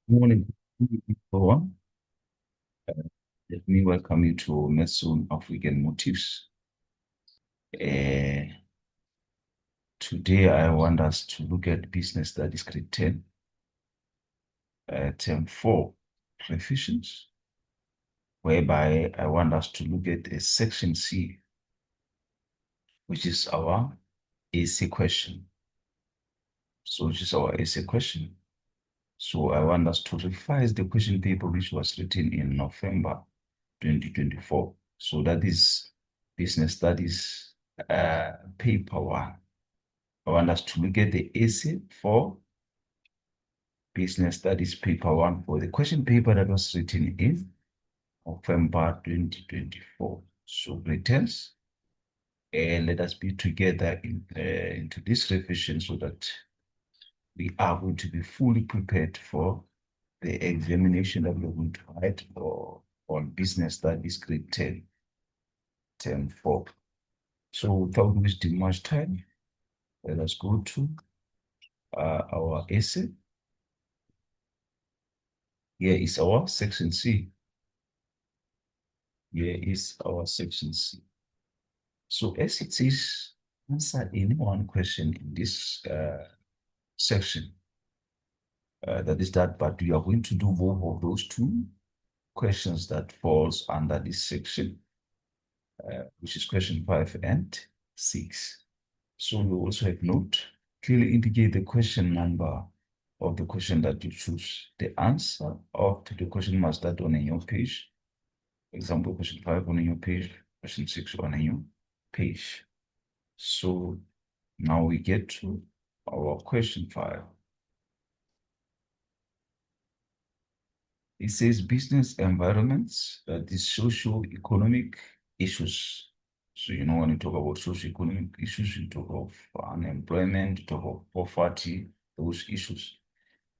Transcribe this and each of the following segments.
Morning, everyone. Let me welcome you to Messon African Motifs. Uh, Today, I want us to look at Business Studies Grade 10, Term 4, Revisions, whereby I want us to look at a Section C, which is our essay question. Which is our essay question. So, I want us to revise the question paper which was written in November 2024. So, that is Business Studies paper 1. I want us to look at the essay for Business Studies paper 1 for the question paper that was written in November 2024. So, returns, and let us be together into this revision so that we are going to be fully prepared for the examination that we're going to write on Business Studies Grade 10, Term 4. So, without wasting much time, let us go to our essay. Here is our section C. Here is our section C. So as it is, answer any one question in this section. That is that, but we are going to do both of those two questions that falls under this section, which is question 5 and 6. So you also have note, clearly indicate the question number of the question that you choose. The answer of the question must start on your page. Example, question 5 on your page, question 6 on your page. So now we get to our question 5. It says business environments, the socio-economic issues. So, when you talk about socio-economic issues, you talk of unemployment, you talk of poverty, those issues.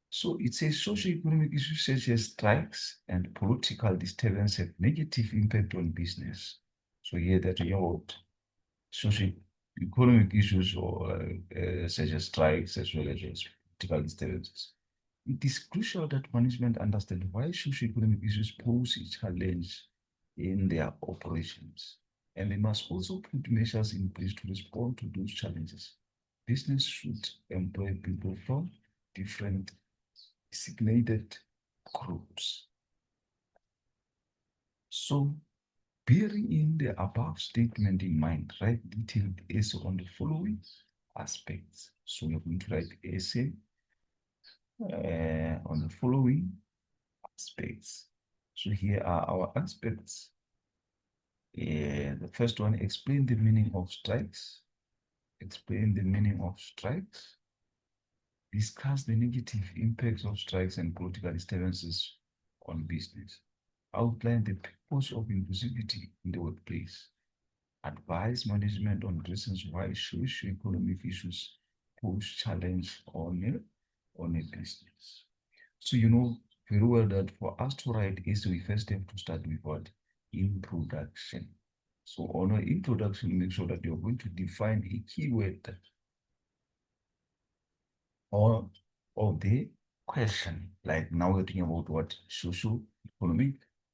So it says socio-economic issues such as strikes and political disturbance have negative impact on business. So here that we have socio-economic issues or such as strikes as well as political disturbances. It is crucial that management understand why socio-economic issues pose a challenge in their operations, and they must also put measures in place to respond to those challenges. Business should employ people from different designated groups. So, bearing in the above statement in mind, write detailed essay on the following aspects. So, we're going to write essay on the following aspects. So, here are our aspects. The first one, explain the meaning of strikes. Explain the meaning of strikes. Discuss the negative impacts of strikes and political disturbances on business. Outline the purpose of inclusivity in the workplace. Advise management on reasons why socio-economic issues pose challenge on a business. So you know very well that for us to write essay, we first have to start with what? Introduction. So on our introduction, make sure that you're going to define a keyword or of the question. Like now we're talking about what? Socio-economic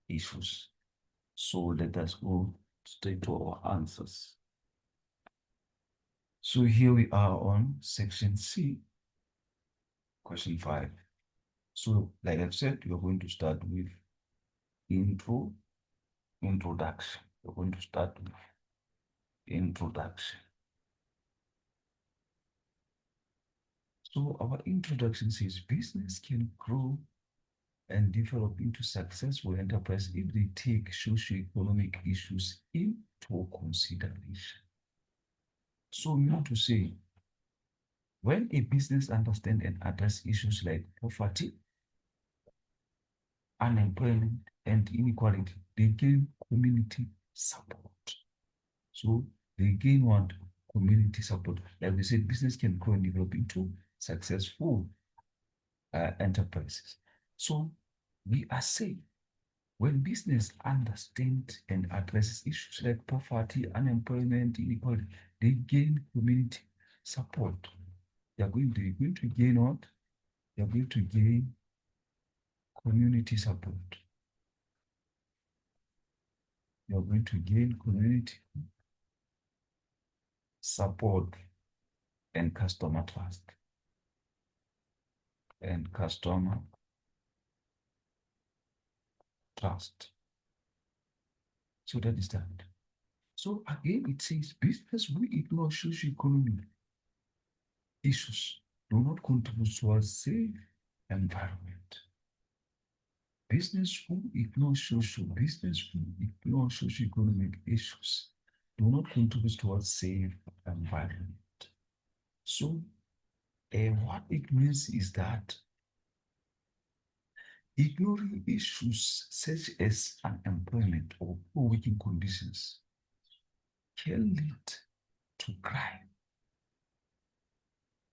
issues. So let us go straight to our answers. So here we are on section C, question 5. So like I've said, we're going to start with introduction. We're going to start with introduction. So our introduction says business can grow and develop into successful enterprise if they take socio-economic issues into consideration. So we want to say, when a business understands and addresses issues like poverty, unemployment, and inequality, they gain community support. So they gain what? Community support. Like we said, business can grow and develop into successful enterprises. So we are saying when business understands and addresses issues like poverty, unemployment, inequality, they gain community support. You're going to gain what? You're going to gain community support. You're going to gain community support and customer trust. And customer trust. So that is that. So again, it says business will ignore socio-economic issues do not contribute towards safe environment. Business who ignore socio-economic issues do not contribute towards safe environment. So what it means is that ignoring issues such as unemployment or poor working conditions can lead to crime,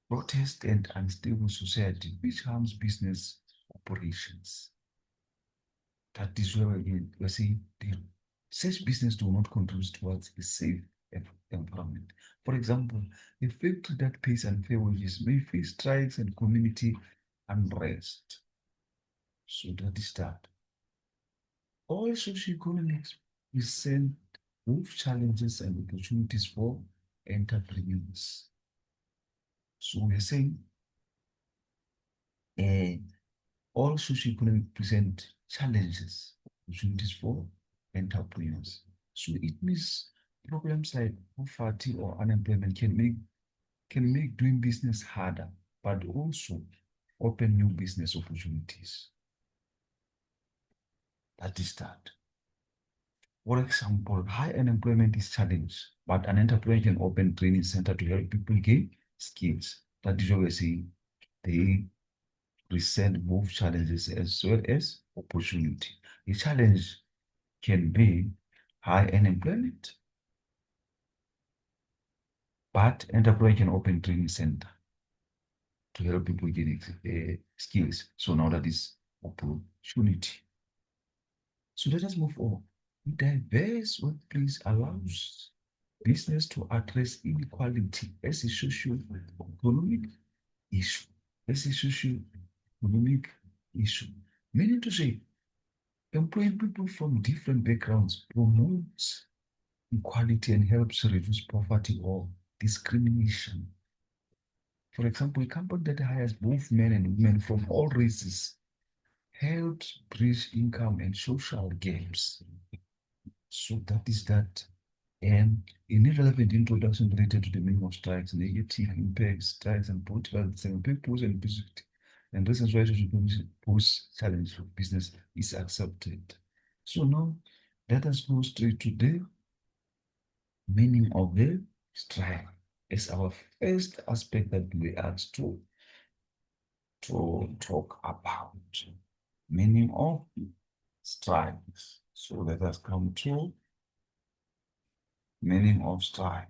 protest, and unstable society, which harms business operations. That is where again we're saying such business do not contribute towards a safe environment. For example, a factory that pays unfair wages may face strikes and community unrest. So that is that. All socioeconomics present both challenges and opportunities for entrepreneurs. So we're saying uh, all socioeconomic present challenges, opportunities for entrepreneurs. So it means problems like poverty or unemployment can make doing business harder, but also open new business opportunities. That is that. For example, high unemployment is challenge, but an enterprise can open training center to help people gain skills. That is what we're saying. They present both challenges as well as opportunity. A challenge can be high unemployment, but enterprise can open training center to help people get skills. So now that is opportunity. So let us move on. Diverse workplace allows business to address inequality as a socio-economic issue. As a socio-economic issue. Meaning to say, employing people from different backgrounds promotes equality and helps reduce poverty or discrimination. For example, a company that hires both men and women from all races helps bridge income and social gaps. So that is that. And an irrelevant introduction related to the meaning of strikes, negative impacts, strikes, and political purpose and business and reasons why social pose challenge for business is accepted. So now let us go straight to the meaning of the strike as our first aspect that we asked to talk about. Meaning of strikes. So let us come to meaning of strike.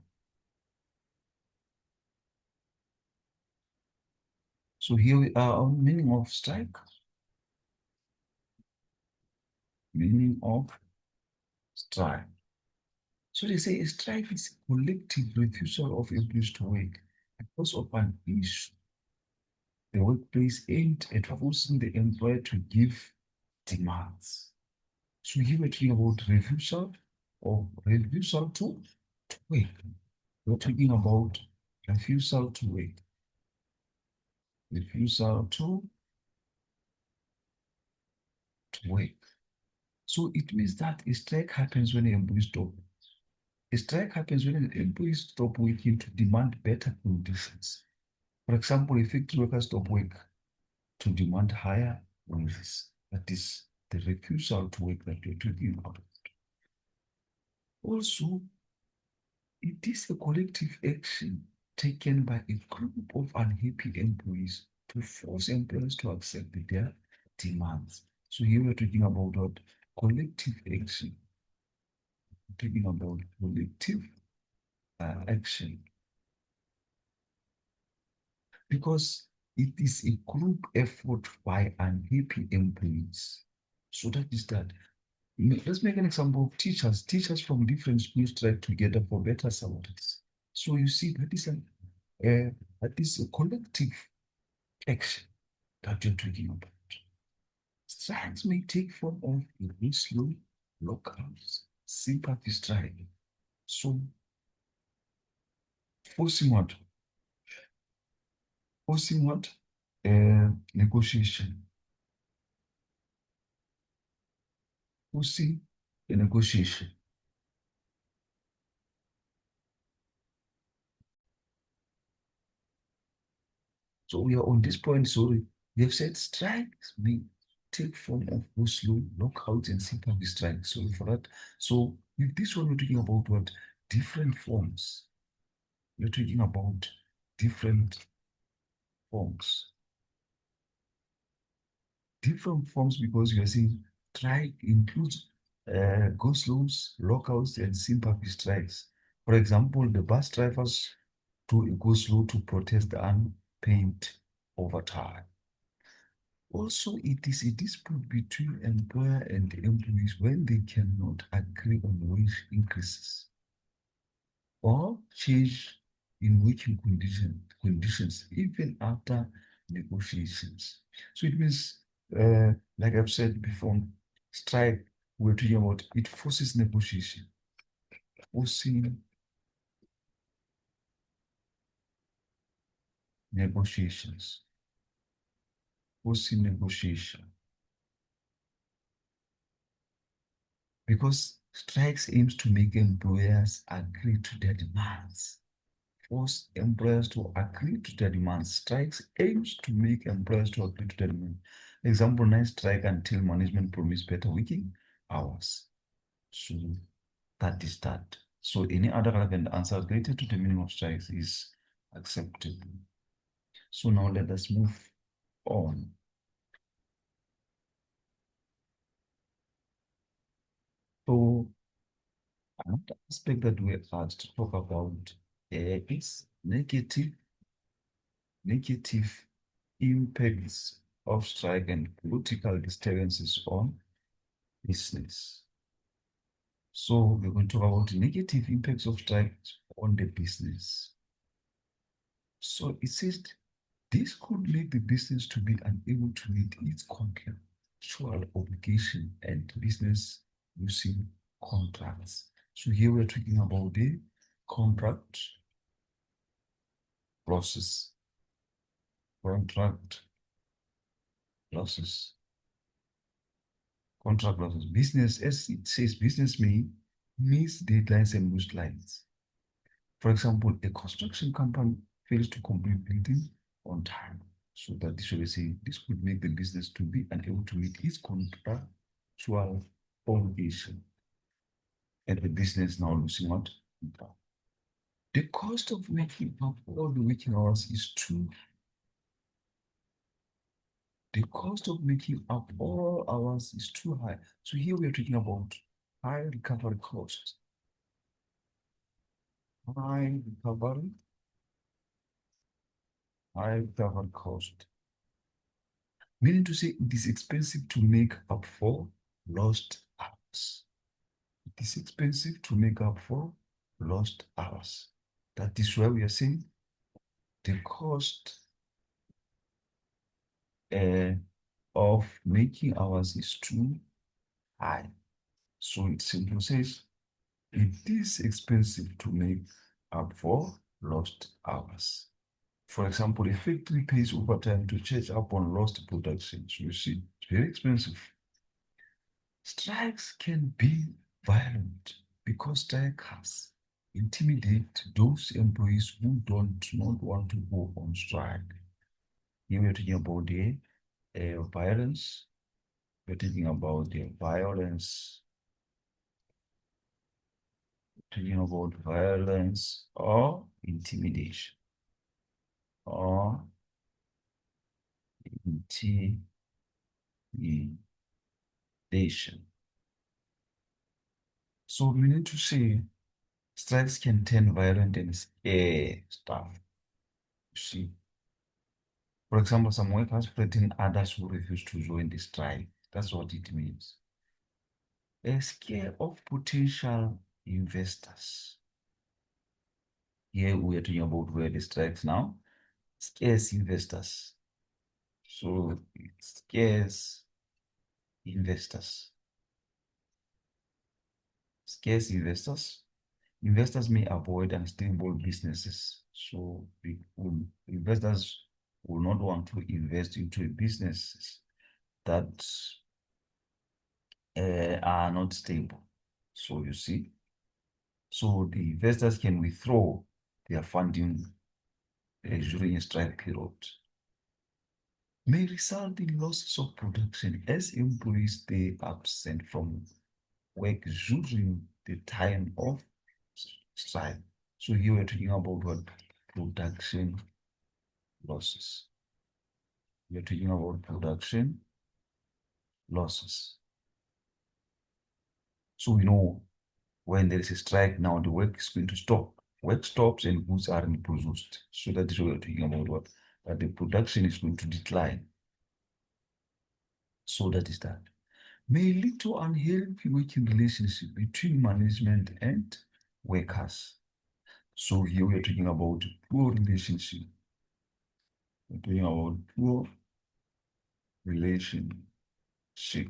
So here we are on meaning of strike. Meaning of strike. So they say a strike is a collective refusal of employees to work because of an issue. The workplace aimed at forcing the employer to give demands. So here we're talking about refusal to work. We're talking about refusal to work. Refusal to work. So it means that a strike happens when the employees stop. A strike happens when the employees stop working to demand better conditions. For example, if factory workers stop work to demand higher wages, that is the refusal to work that you're talking about. Also, it is a collective action taken by a group of unhappy employees to force employers to accept their demands. So here we're talking about what? Collective action. We're talking about collective action. Because it is a group effort by unhappy employees. So that is that. Let's make an example of teachers. Teachers from different schools strike together for better salaries. So you see, that is a collective action that you're talking about. Strikes may take form of a slow, lockouts, sympathy strike. So, forcing what? Forcing what? Negotiation. Forcing a negotiation. So we are on this point. So we have said strikes may take form of go slow, lockouts, and sympathy strikes. So for that, so with this one, we're talking about what? Different forms. We're talking about different forms. Different forms because you are saying strike includes go slows, lockouts, and sympathy strikes. For example, the bus drivers do a go slow to protest the unpaid overtime. Also, it is a dispute between employer and employees when they cannot agree on wage increases or change in working conditions even after negotiations. So it means, like I've said before, strike, we're talking about, it forces negotiation, forcing negotiations, forcing negotiation. Because strikes aims to make employers agree to their demands, force employers to agree to their demands. Strikes aims to make employers to agree to their demands. Example, night strike until management promise better working hours. So that is that. So any other relevant answer related to the meaning of strikes is acceptable. So now let us move on. So another aspect that we are asked to talk about is negative impacts of strike and political disturbances on business. So we're going to talk about the negative impacts of strike on the business. So it says this could make the business to be unable to meet its contractual obligation and business using contracts. So here we're talking about the contract losses, contract losses. Contract losses. Business, as it says, business may miss deadlines and lose clients. For example, a construction company fails to complete building on time. So that this will say this could make the business to be unable to meet its contractual obligation. And the business now losing what? The cost of making up all the working hours is too. The cost of making up all hours is too high. So here we are talking about high recovery costs. High recovery, high recovery cost. Meaning to say it is expensive to make up for lost hours. It is expensive to make up for lost hours. That is why we are saying the cost uh, of making hours is too high. So it simply says it is expensive to make up for lost hours. For example, a factory pays overtime to catch up on lost production. So you see, it's very expensive. Strikes can be violent because strikers intimidate those employees who don't not want to go on strike. Here we're talking about the violence. We're talking about the violence. Talking about violence or intimidation or intimidation. So we need to say strikes can turn violent and scare staff. You see, for example, some workers threaten others who refuse to join the strike. That's what it means. A scare of potential investors. Here we are talking about where the strikes now scares investors. So it scares investors. Scarce investors. Investors may avoid unstable businesses. So investors will not want to invest into businesses that are not stable. So you see, so the investors can withdraw their funding during a strike period. May result in losses of production as employees stay absent from work during the time of strike. So here we're talking about what? Production losses. We're talking about production losses. So we know when there is a strike now, the work is going to stop. Work stops and goods aren't produced. So that is what we're talking about what? That the production is going to decline. So that is that. May lead to unhealthy working relationship between management and workers. So here we are talking about poor relationship. We're talking about poor relationship.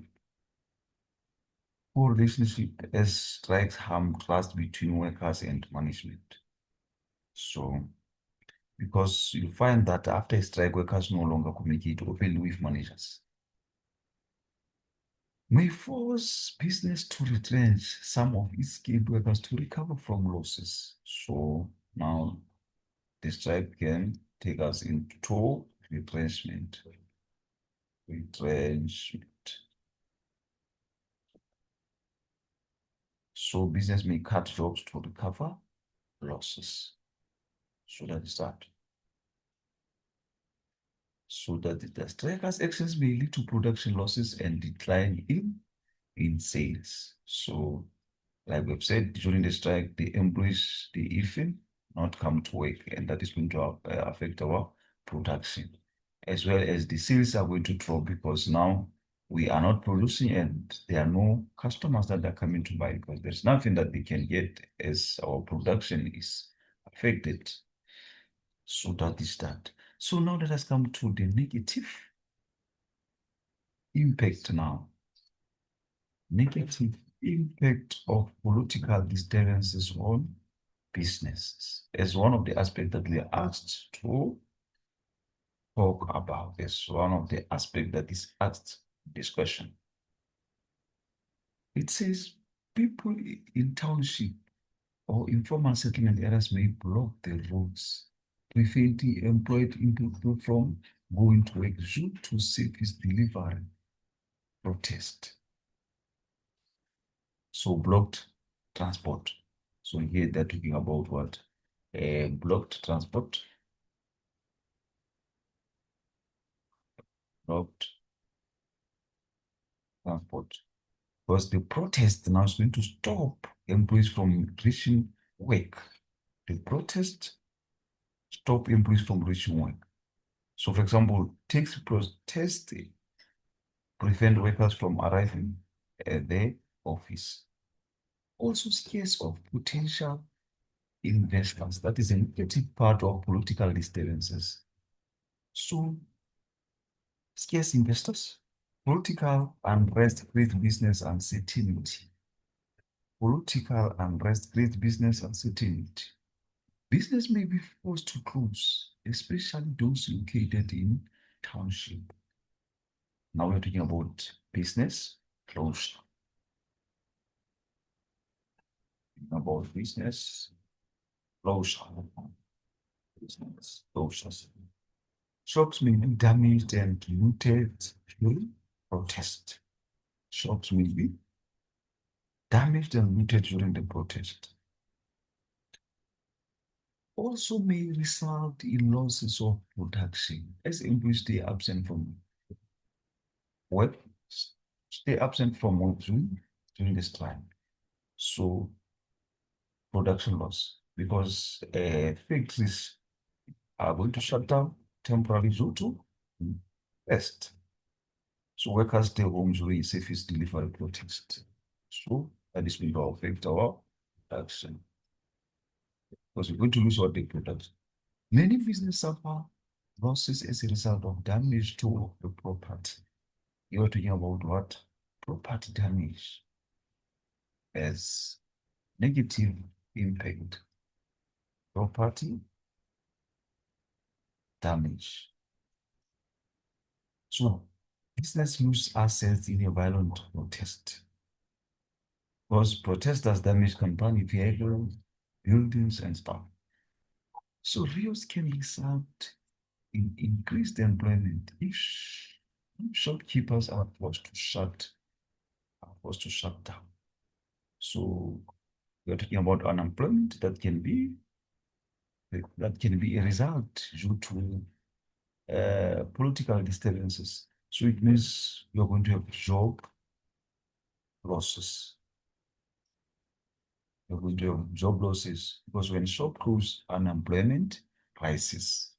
Poor relationship as strikes harm trust between workers and management. So because you find that after a strike, workers no longer communicate openly with managers. May force business to retrench some of its skilled workers to recover from losses. So now the strike can take us into retrenchment. Retrenchment. So business may cut jobs to recover losses. So that is that. So that the strikers' actions may lead to production losses and decline in sales. So like we've said, during the strike, the employees, they even not come to work, and that is going to affect our production, as well as the sales are going to drop because now we are not producing and there are no customers that are coming to buy because there's nothing that they can get as our production is affected. So that is that. So now let us come to the negative impact now. Negative impact of political disturbances on businesses as one of the aspects that we are asked to talk about, as one of the aspects that is asked this question. It says people in township or informal settlement areas may block the roads, preventing employed people from going to work due to service delivery protest. So blocked transport. So here they're talking about what? Blocked transport. Blocked transport. Because the protest now is going to stop employees from reaching work. The protest stop employees from reaching work. So for example, taxi protest prevent workers from arriving at the office. Also scares of potential investors. That is a negative part of political disturbances. So scarce investors, political unrest creates business uncertainty. Political unrest creates business uncertainty. Business may be forced to close, especially those located in township. Now we're talking about business closure. About business closure. Business closures. Shops may be damaged and looted during protest. Shops may be damaged and looted during the protest. Also may result in losses of production as employees stay absent from work, stay absent from work during this time. So production loss because factories are going to shut down temporarily due to rest. So workers stay home during service delivery protest. So that is going to affect our production because we're going to lose what they produce. Many businesses suffer losses as a result of damage to the property. You're talking about what? property damage has negative impact. Property damage. So business use assets in a violent protest. Because protesters damage company vehicles, buildings, and stuff. So riots can result in increased employment if shopkeepers are forced to shut down. So we're talking about unemployment that can be a result due to political disturbances. So it means you're going to have job losses. You're going to have job losses because when shop close, unemployment rises.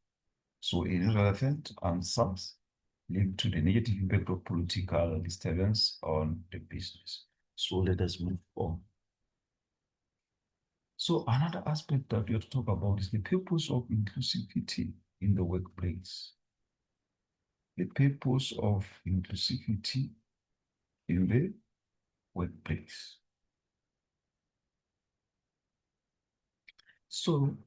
So irrelevant answers linked to the negative impact of political disturbance on the business. So let us move on. So another aspect that we have to talk about is the purpose of inclusivity in the workplace. The purpose of inclusivity in the workplace. So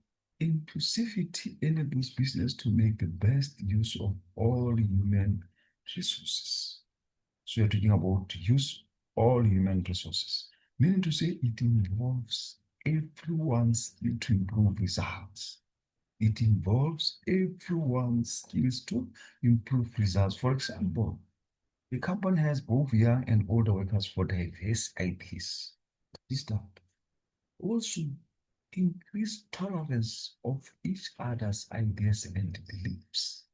inclusivity enables business to make the best use of all human resources. So you're talking about use all human resources, meaning to say it involves everyone's skill to improve results. It involves everyone's skills to improve results. For example, the company has both young and older workers for diverse IPs. This that also increase tolerance of each other's ideas and beliefs.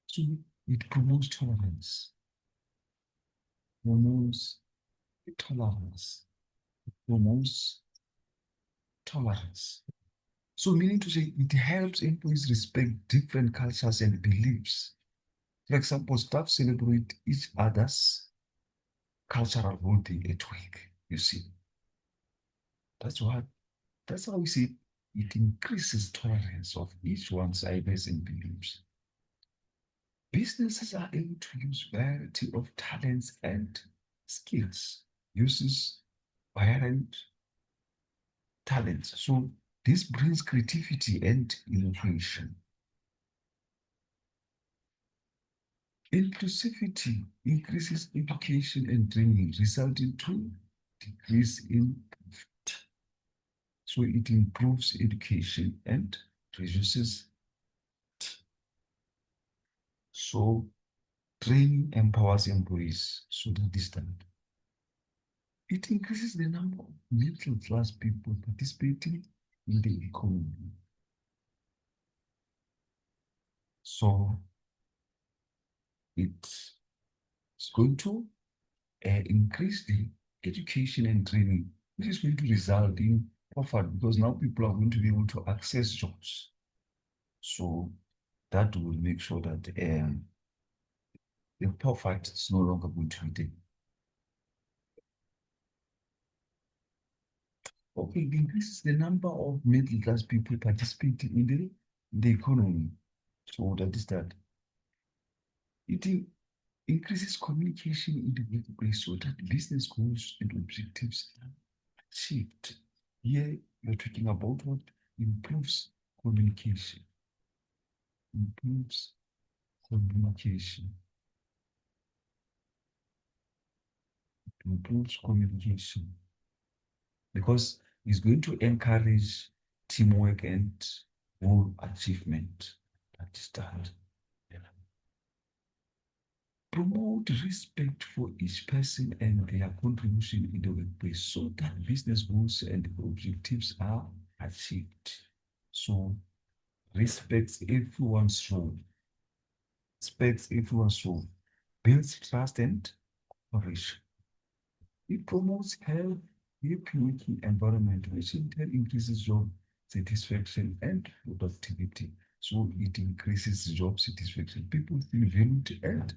So it promotes promotes tolerance, promotes tolerance. So meaning to say it helps employees respect different cultures and beliefs. For example, staff celebrate each other's cultural well-being at work. You see, that's what that's how we see it increases tolerance of each one's ideas and beliefs. Businesses are able to use variety of talents and skills, uses variant talents. So this brings creativity and innovation. Inclusivity increases education and training, resulting to decrease in poverty. So it improves education and reduces. So training empowers employees. So that is that. It increases the number of middle class people participating in the economy. So it's going to increase the education and training, which is going to result in profit because now people are going to be able to access jobs. So that will make sure that the profit is no longer going to be there. Okay, it increases the number of middle class people participating in the economy. So that is that. It increases communication in the workplace so that business goals and objectives are achieved. Here, you're talking about what improves communication. Improves communication. Improves communication. Because it's going to encourage teamwork and goal achievement. That is that. Promote respect for each person and their contribution in the workplace so that business goals and objectives are achieved. So respects everyone's role, builds trust and cooperation. It promotes health, happy environment, which in turn increases job satisfaction and productivity. So it increases job satisfaction. People feel valued and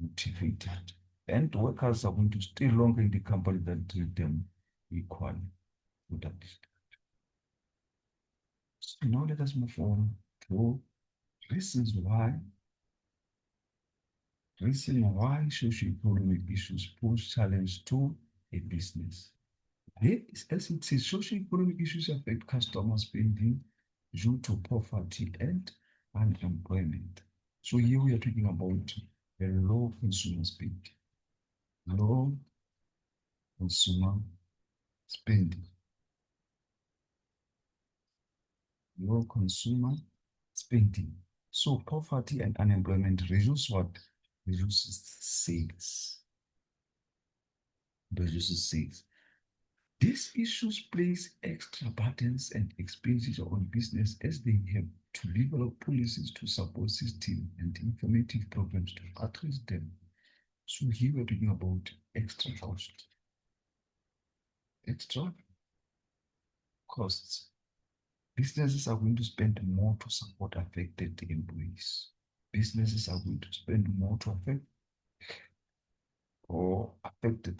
motivated. And workers are going to stay longer in the company that treat them equally. So that is. So now let us move on to reasons why Reason why socio-economic issues pose challenge to a business. This, as it says, socio-economic issues affect customer spending due to poverty and unemployment. So here we are talking about a low consumer spending. Low consumer spending. Low consumer spending. So poverty and unemployment reduce what? Reduces sales. Reduces sales. These issues place extra burdens and expenses on business as they have to develop policies to support system and informative programs to address them. So here we're talking about extra cost. Extra costs. Businesses are going to spend more to support affected employees. Businesses are going to spend more to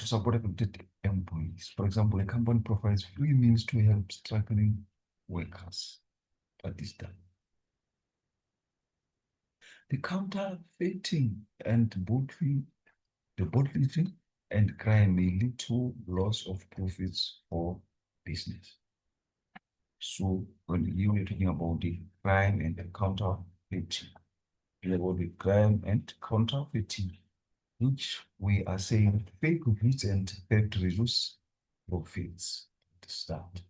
support affected employees. For example, a company provides free meals to help struggling workers. That is done. The counterfeiting and bootlegging and crime may lead to loss of profits for business. So when you are talking about the crime and the counterfeiting, about the crime and counterfeiting, which we are saying fake goods and theft reduce profits at the start.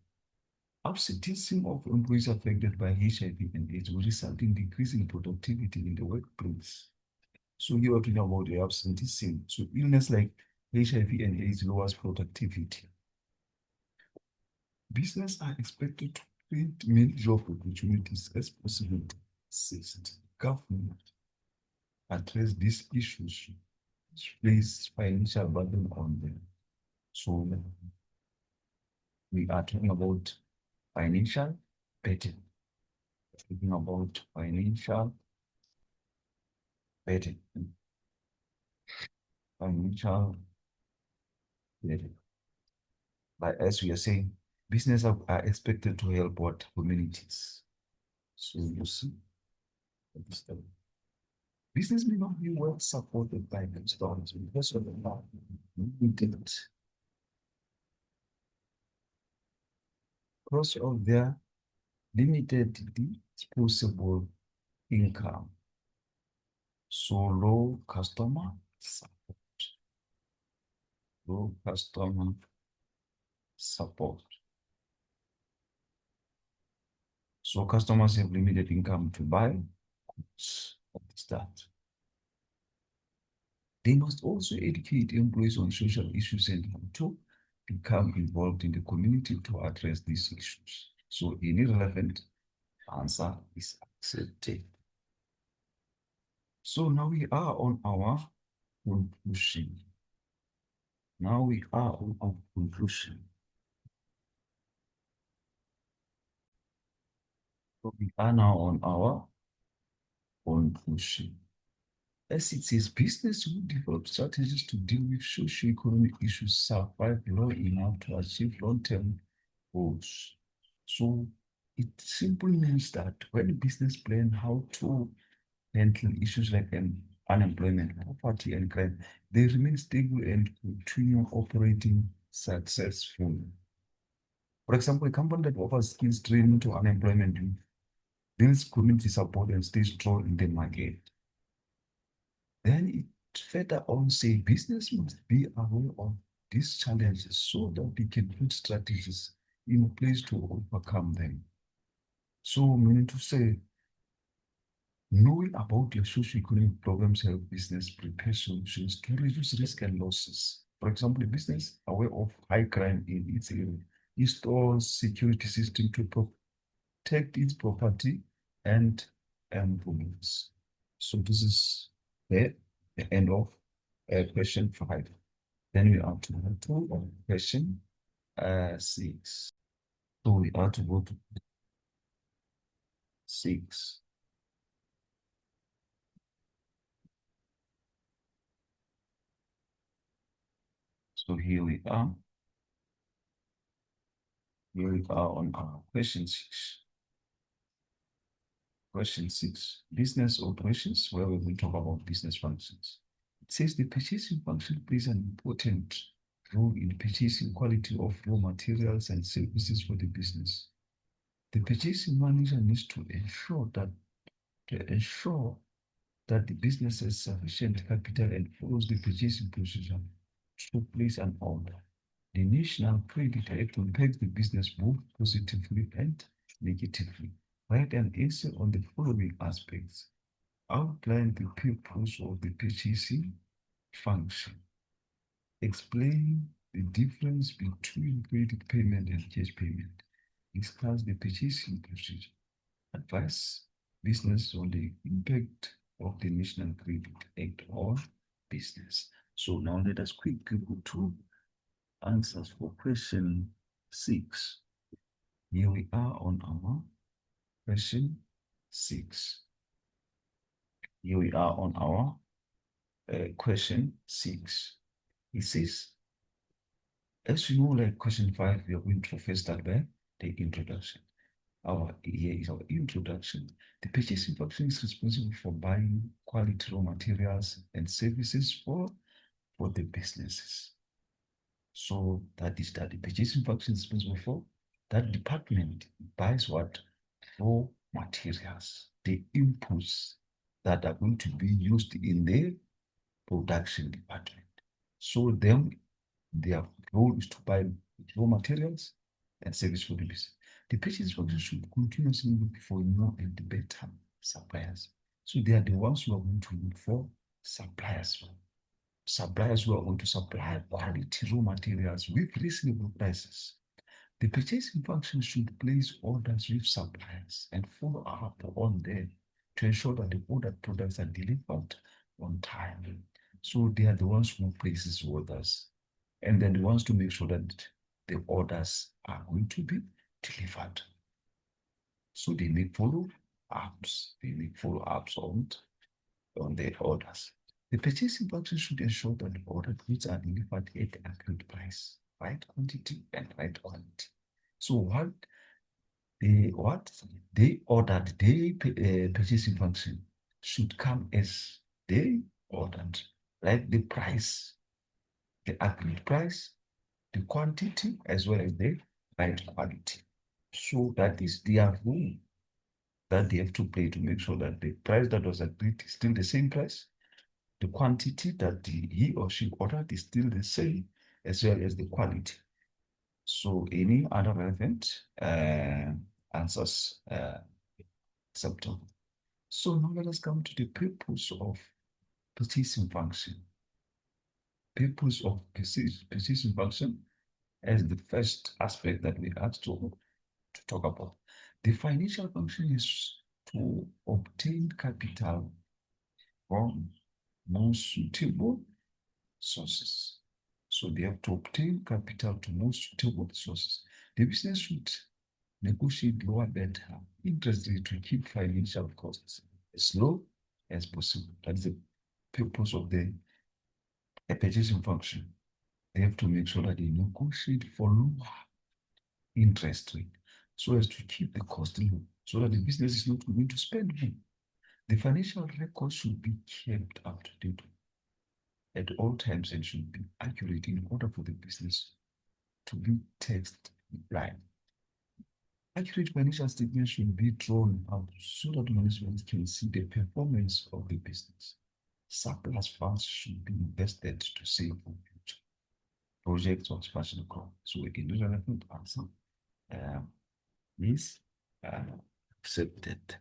Absenteeism of employees affected by HIV and AIDS will result in decreasing productivity in the workplace. So you are talking about the absenteeism. So illness like HIV and AIDS lowers productivity. Business are expected to create many job opportunities as possible to assist government address these issues, which place financial burden on them. So we are talking about financial burden. Talking about financial burden. Financial burden. But as we are saying, business are expected to help what communities. So you see, business may not be well supported by themselves because of the limited because of their limited disposable income. So low customer support. So customers have limited income to buy goods. What is that? They must also educate employees on social issues and how to become involved in the community to address these issues. So any relevant answer is accepted. So now we are on our conclusion. Now we are on our conclusion. So we are now on our conclusion. As it says, business will develop strategies to deal with socio-economic issues, survive long enough to achieve long-term goals. So it simply means that when business plan how to handle issues like unemployment, poverty, and crime, they remain stable and continue operating successfully. For example, a company that offers skills training to unemployment youth builds community support and stays strong in the market. Then it further on say business must be aware of these challenges so that they can put strategies in place to overcome them. So meaning to say, knowing about your socio-economic problems help business prepare solutions to reduce risk and losses. For example, a business aware of high crime in its area installs security system to protect its property and employees. So this is the end of question 5. Then we are to go to question 6. So we are to go to 6. So here we are. Here we are on our question 6. Question 6, business operations, where we will talk about business functions. It says the purchasing function plays an important role in purchasing quality of raw materials and services for the business. The purchasing manager needs to ensure that the business has sufficient capital and follows the purchasing procedure to place an order. The National Credit Act impacts the business both positively and negatively. Write an essay on the following aspects. Outline the purpose of the purchasing function. Explain the difference between credit payment and cash payment. Discuss the purchasing procedure. Advise business on the impact of the National Credit Act on business. So now let us quickly go to answers for question 6. Here we are on our question 6. Here we are on our question 6. It says, as you know, like question 5, we are going to first start by the introduction. Here is our introduction. The purchasing function is responsible for buying quality raw materials and services for the businesses. So that is that the purchasing function is responsible for that department buys what? Raw materials, the inputs that are going to be used in the production department. So their role is to buy raw materials and service for the business. The purchase function should continuously look for more and better suppliers. So they are the ones who are going to look for suppliers. Suppliers who are going to supply quality raw materials with reasonable prices. The purchasing function should place orders with suppliers and follow up on them to ensure that the ordered products are delivered on time. So they are the ones who places orders, and then the ones to make sure that the orders are going to be delivered. So they make follow-ups. They make follow-ups on the orders. The purchasing function should ensure that the ordered goods are delivered at the agreed price, right quantity and right quality. So what they ordered, purchasing function should come as they ordered, right? The price, the agreed price, the quantity, as well as the right quality. So that is their role that they have to play to make sure that the price that was agreed is still the same price. The quantity that he or she ordered is still the same, as well as the quality. So any other relevant answers acceptable. So now let us come to the purpose of purchasing function. Purpose of purchasing function as the first aspect that we have to talk about. The financial function is to obtain capital from most suitable sources. So they have to obtain capital to most suitable sources. The business should negotiate lower better interest rate to keep financial costs as low as possible. That is the purpose of the purchasing function. They have to make sure that they negotiate for lower interest rate so as to keep the cost low, so that the business is not going to spend more. The financial record should be kept up to date at all times and should be accurate in order for the business to be tax compliant. Accurate financial statements should be drawn out so that management can see the performance of the business. Surplus funds should be invested to save for future projects or expansion growth. So a relevant answer is accepted.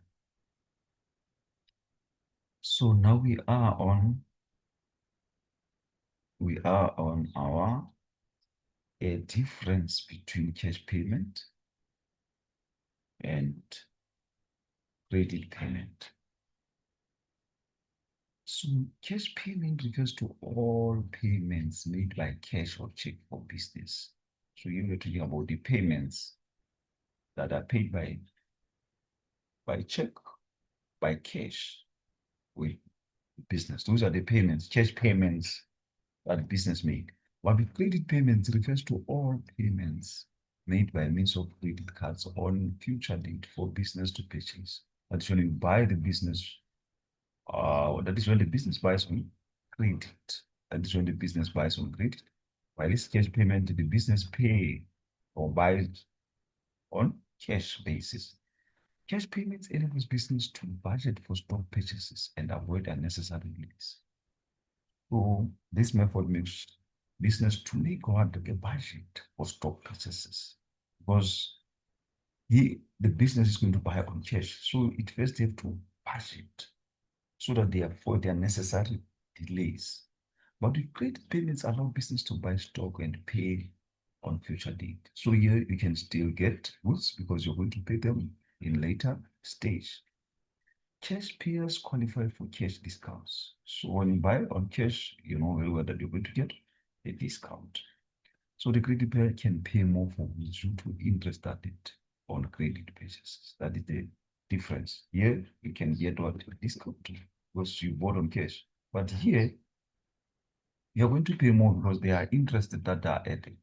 So now we are on our a difference between cash payment and credit payment. So cash payment refers to all payments made by cash or check for business. So you were talking about the payments that are paid by check, by cash with business. Those are the payments, cash payments that business made. While the credit payments refers to all payments made by means of credit cards on future date for business to purchase. That's when you buy the business. That is when the business buys credit. That is when the business buys on credit. While it's cash payment, the business pay or buys on cash basis. Cash payments enables business to budget for stock purchases and avoid unnecessary delays. So this method makes business to make what a budget for stock purchases because the business is going to buy on cash. So it first have to budget so that they avoid the unnecessary delays. But with credit payments allow business to buy stock and pay on future date. So here you can still get goods because you're going to pay them in later stage. Cash payers qualify for cash discounts. So when you buy on cash, you know very well that you're going to get a discount. So the credit payer can pay more for goods due to interest added on credit purchases. That is the difference. Here you can get what a discount because you bought on cash. But here you're going to pay more because there are interests that are added.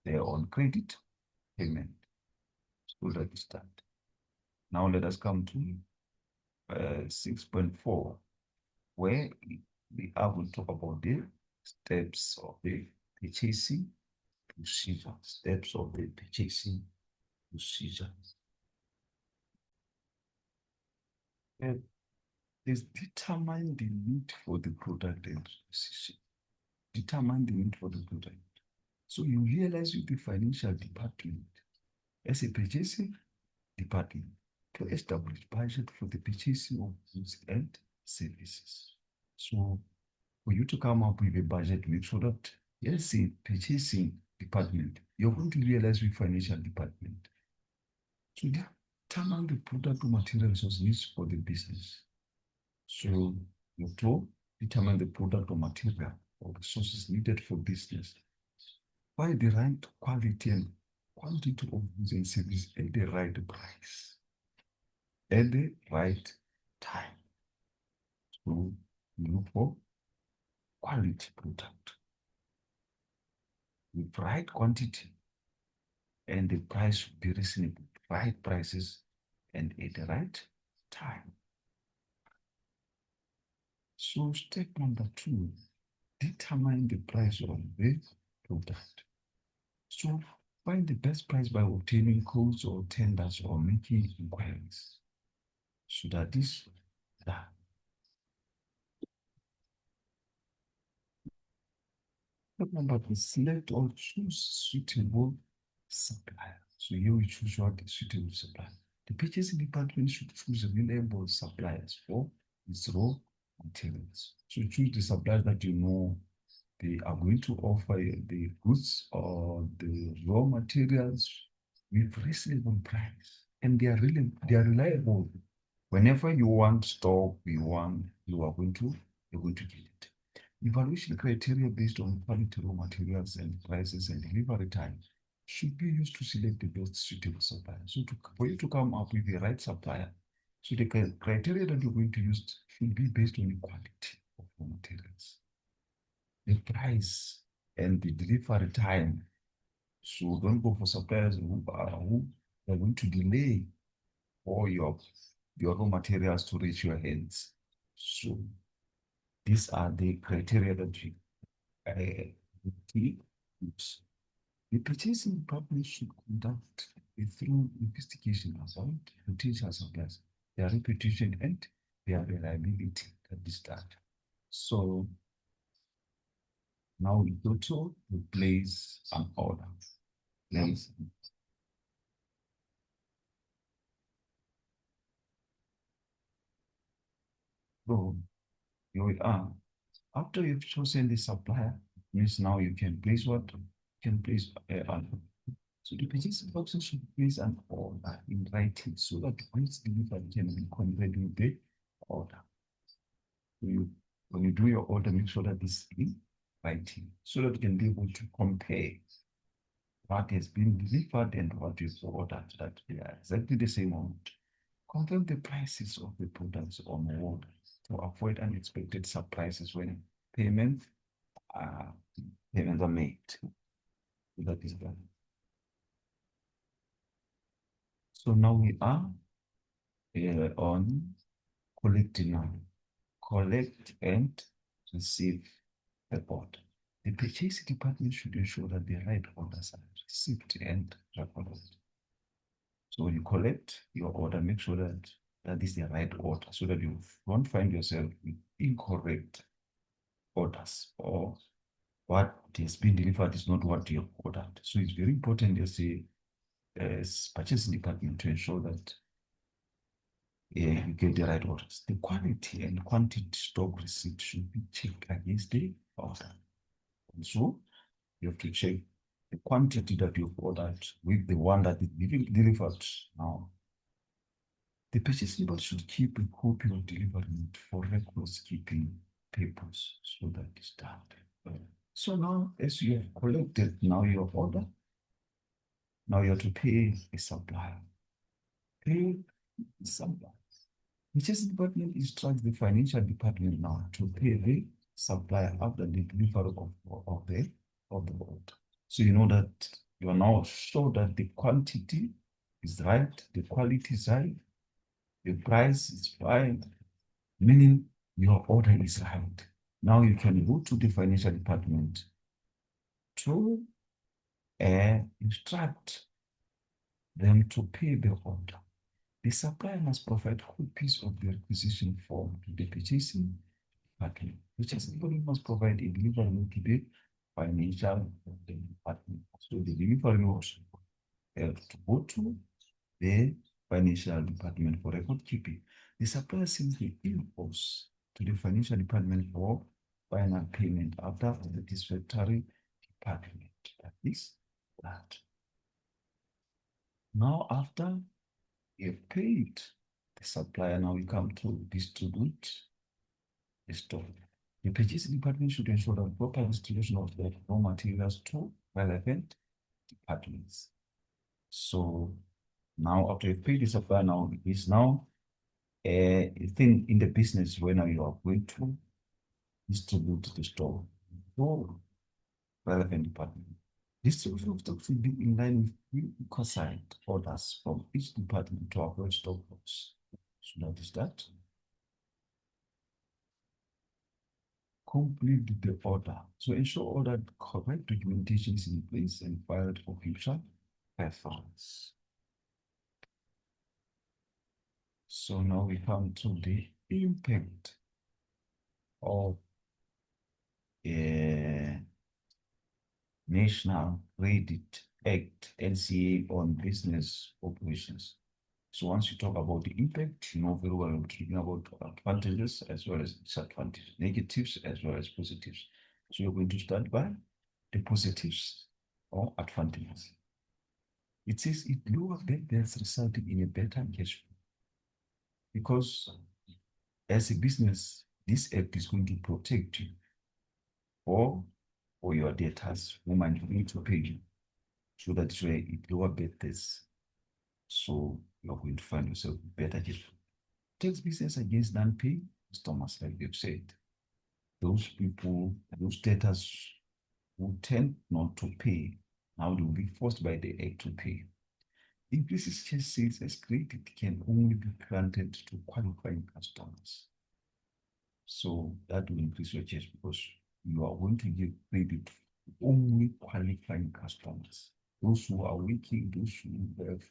They are on credit payment. So that is that. Now let us come to 6.4, where we are going to talk about the steps of the purchasing procedure. Steps of the purchasing procedure. Is determine the need for the product and decision. Determine the need for the product. So you realize with the financial department, as a purchasing department, to establish budget for the purchasing of goods and services. So for you to come up with a budget, make sure that yes, a purchasing department, you're going to realize with financial department. So determine the product or material resource needs for the business. So you to determine the product or material or resources needed for business. Find the right quality and quantity of goods and services at the right price, at the right time. So you look for quality product with right quantity and the price should be reasonable, right prices and at the right time. So step number 2, determine the price of the product. So find the best price by obtaining quotes or tenders or making inquiries. So that is that. Step number 3, select or choose suitable supplier. So here we choose what is suitable supplier. The purchasing department should choose reliable suppliers for its raw materials. So choose the suppliers that you know they are going to offer the goods or the raw materials with reasonable price, and they are reliable. Whenever you want stock, you are going to you're going to get it. Evaluation criteria based on quality raw materials and prices and delivery time should be used to select the best suitable supplier. So for you to come up with the right supplier, so the criteria that you're going to use should be based on the quality of raw materials, the price, and the delivery time. So don't go for suppliers who are going to delay all your raw materials to reach your hands. So these are the criteria that you use. The purchasing department should conduct a thorough investigation about potential suppliers, their reputation and their reliability at this start. So now we go to place an order. Let's go. Here we are. After you've chosen the supplier, means now you can place what? You can place an. So the purchasing function should place an order in writing so that goods delivered can be compared with the order. So when you do your order, make sure that it's in writing so that you can be able to compare what has been delivered and what is ordered, that they are exactly the same amount. Confirm the prices of the products on order to avoid unexpected surprises when payments uh, payments are made. That is done. So now we are on collecting now. Collect and receive the order. The purchasing department should ensure that the right orders are received and recorded. So when you collect your order, make sure that that is the right order so that you won't find yourself with incorrect orders or what has been delivered is not what you have ordered. So it's very important as purchasing department to ensure that you get the right orders. The quality and quantity stock receipt should be checked against the order. And so you have to check the quantity that you've ordered with the one that is being delivered now. The purchasing department should keep a copy of delivery note for records keeping papers so that it's done. So now, as you have collected now your order, now you have to pay a supplier. Pay the supplier. The purchasing department instructs the financial department now to pay the supplier after the delivery of the order. So you know that you are now sure that the quantity is right, the quality is right, the price is right, meaning your order is right. Now you can go to the financial department to instruct them to pay the order. The supplier must provide copies of the requisition form to the purchasing department. Purchasing department must provide a delivery note to the financial department. So the delivery note to go to the financial department for record keeping. The supplier sends the invoice to the financial department for final payment after the satisfactory department. That is that. Now, after you've paid the supplier, now we come to distribute the stock. The purchasing department should ensure that proper distribution of the raw materials to relevant departments. So now, after you pay the supplier, now it is now a thing in the business where now you are going to distribute the stock to relevant department. Distribution of stock should be in line with requisite orders from each department to avoid stock loss. So that is that. Complete the order. So ensure all that correct documentation is in place and filed for future reference. So now we come to the impact of a National Credit Act NCA on business operations. So once you talk about the impact, you know very well we're talking about advantages as well as disadvantages, negatives as well as positives. So you're going to start by the positives or advantages. It says it lowers bad debts resulting in a better cash flow. Because as a business, this act is going to protect you or your debtors who might need to pay you. So that's why it lower bad debts. So you're going to find yourself better cash flow. Takes business against non-paying customers, like they've said. Those people, those debtors who tend not to pay, now they will be forced by the act to pay. Increases cash sales as credit can only be granted to qualifying customers. So that will increase your cash because you are going to give credit to only qualifying customers. Those who are working, those who have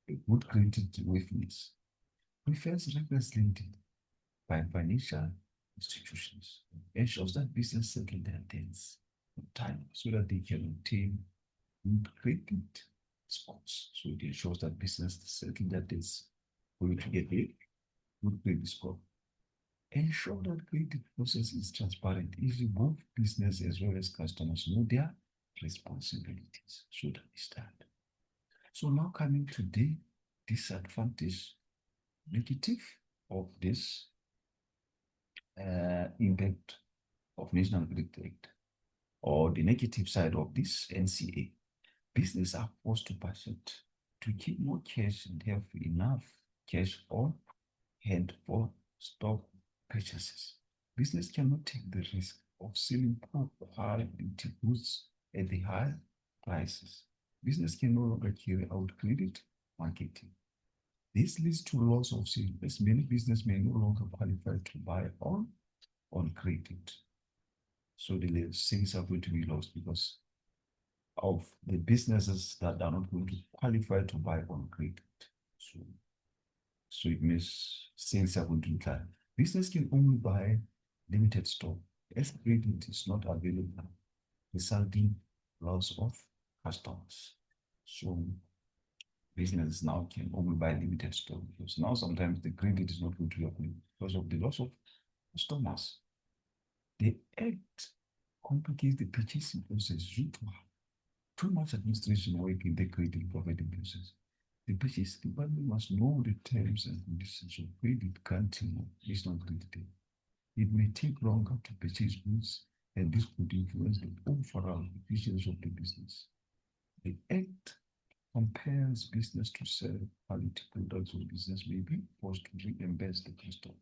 a good credit worthiness. Prefers reckless lending by financial institutions. Ensures that business settle their debts on time so that they can obtain good credit scores. So it ensures that business settle their debts for you to get a good credit score. Ensure that credit process is transparent. Easy both business as well as customers know their responsibilities. So that is that. So now coming to the disadvantage, negative of this impact of National Credit Act or the negative side of this NCA. Businesses are forced to budget to keep more cash and have enough cash on hand for stock purchases. Business cannot take the risk of selling poor quality goods at the high prices. Business can no longer carry out credit marketing. This leads to loss of sales as many business may no longer qualify to buy on credit. So the sales are going to be lost because of the businesses that are not going to qualify to buy on credit. So, so it means sales are going to decline. Business can only buy limited stock as credit is not available, resulting loss of customers. So businesses now can only buy limited stock because now sometimes the credit is not going to happen because of the loss of customers. The act complicates the purchasing process due to too much administration work in the credit providing process. The purchase department must know the terms and conditions of credit granting or additional credit. It may take longer to purchase goods, and this could influence the overall efficiency of the business. The Act compels business to sell quality products or business may be forced to reimburse the customer.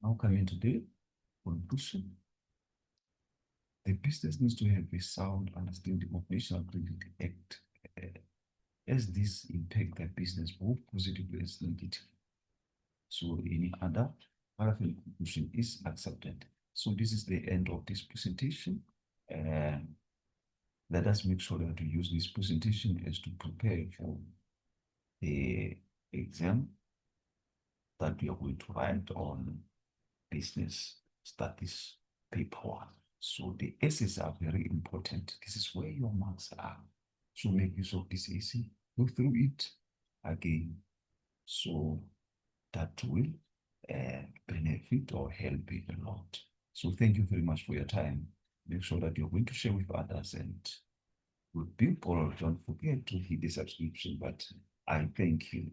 Now coming to the conclusion, the business needs to have a sound understanding of National Credit Act, uh, as this impact the business both positively and negatively. So any other parallel conclusion is accepted. So this is the end of this presentation. Let us make sure that we use this presentation as to prepare for the exam that we are going to write on business studies paper one. So the essays are very important. This is where your marks are. So make use of this essay, go through it again. So that will benefit or help you a lot. So thank you very much for your time. Make sure that you're going to share with others and with people. Don't forget to hit the subscription button. I thank you.